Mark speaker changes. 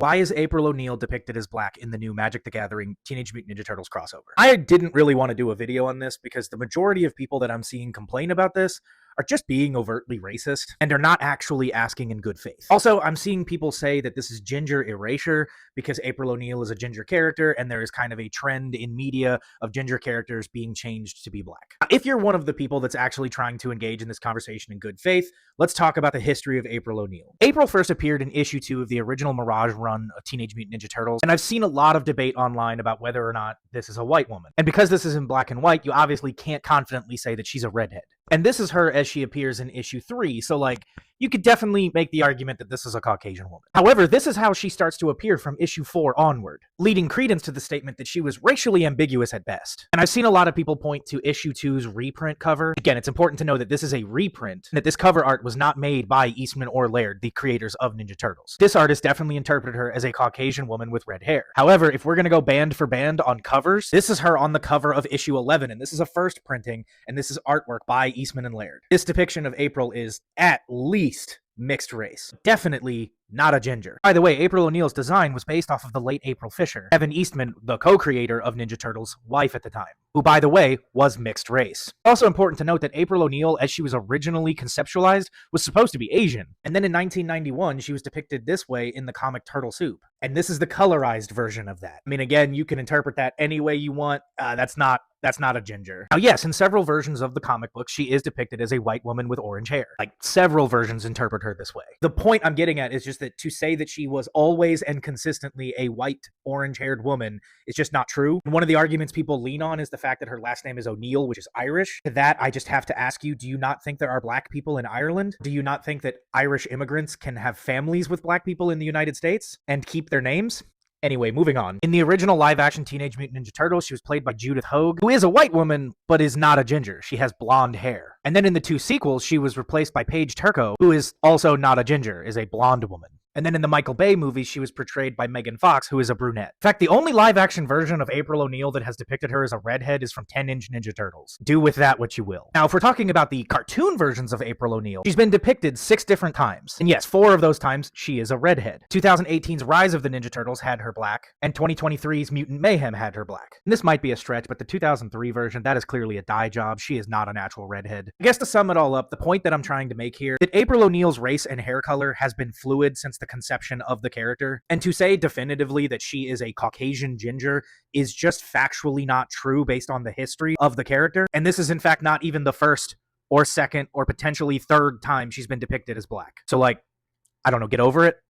Speaker 1: Why is April O'Neil depicted as black in the new Magic the Gathering Teenage Mutant Ninja Turtles crossover? I didn't really want to do a video on this because the majority of people that I'm seeing complain about this are just being overtly racist and are not actually asking in good faith. Also, I'm seeing people say that this is ginger erasure because April O'Neil is a ginger character and there is kind of a trend in media of ginger characters being changed to be black. If you're one of the people that's actually trying to engage in this conversation in good faith, let's talk about the history of April O'Neil. April first appeared in issue 2 of the original Mirage run of Teenage Mutant Ninja Turtles, and I've seen a lot of debate online about whether or not this is a white woman. And because this is in black and white, you obviously can't confidently say that she's a redhead. And this is her as she appears in issue 3, so like, you could definitely make the argument that this is a Caucasian woman. However, this is how she starts to appear from issue 4 onward, leading credence to the statement that she was racially ambiguous at best. And I've seen a lot of people point to issue 2's reprint cover. Again, it's important to know that this is a reprint, and that this cover art was not made by Eastman or Laird, the creators of Ninja Turtles. This artist definitely interpreted her as a Caucasian woman with red hair. However, if we're gonna go band for band on covers, this is her on the cover of issue 11, and this is a first printing, and this is artwork by Eastman and Laird. This depiction of April is at least mixed race. Definitely not a ginger. By the way, April O'Neil's design was based off of the late April Fisher, Evan Eastman, the co-creator of Ninja Turtles' wife at the time, who, by the way, was mixed race. Also important to note that April O'Neil, as she was originally conceptualized, was supposed to be Asian. And then in 1991, she was depicted this way in the comic Turtle Soup. And this is the colorized version of that. I mean, again, you can interpret that any way you want. That's not a ginger. Now, yes, in several versions of the comic book, she is depicted as a white woman with orange hair. Like, several versions interpret her this way. The point I'm getting at is just that to say that she was always and consistently a white, orange-haired woman is just not true. And one of the arguments people lean on is the fact that her last name is O'Neil, which is Irish. To that, I just have to ask you, do you not think there are black people in Ireland? Do you not think that Irish immigrants can have families with black people in the United States and keep their names? Anyway, moving on. In the original live-action Teenage Mutant Ninja Turtles, she was played by Judith Hoag, who is a white woman, but is not a ginger. She has blonde hair. And then in the 2 sequels, she was replaced by Paige Turco, who is also not a ginger, is a blonde woman. And then in the Michael Bay movies, she was portrayed by Megan Fox, who is a brunette. In fact, the only live-action version of April O'Neil that has depicted her as a redhead is from 10-inch Ninja Turtles. Do with that what you will. Now, if we're talking about the cartoon versions of April O'Neil, she's been depicted 6 different times. And yes, 4 of those times, she is a redhead. 2018's Rise of the Ninja Turtles had her black, and 2023's Mutant Mayhem had her black. And this might be a stretch, but the 2003 version, that is clearly a dye job. She is not a natural redhead. I guess to sum it all up, the point that I'm trying to make here, that April O'Neil's race and hair color has been fluid since the conception of the character, and to say definitively that she is a Caucasian ginger is just factually not true based on the history of the character, and this is in fact not even the first or second or potentially third time she's been depicted as black. So like, I don't know, get over it.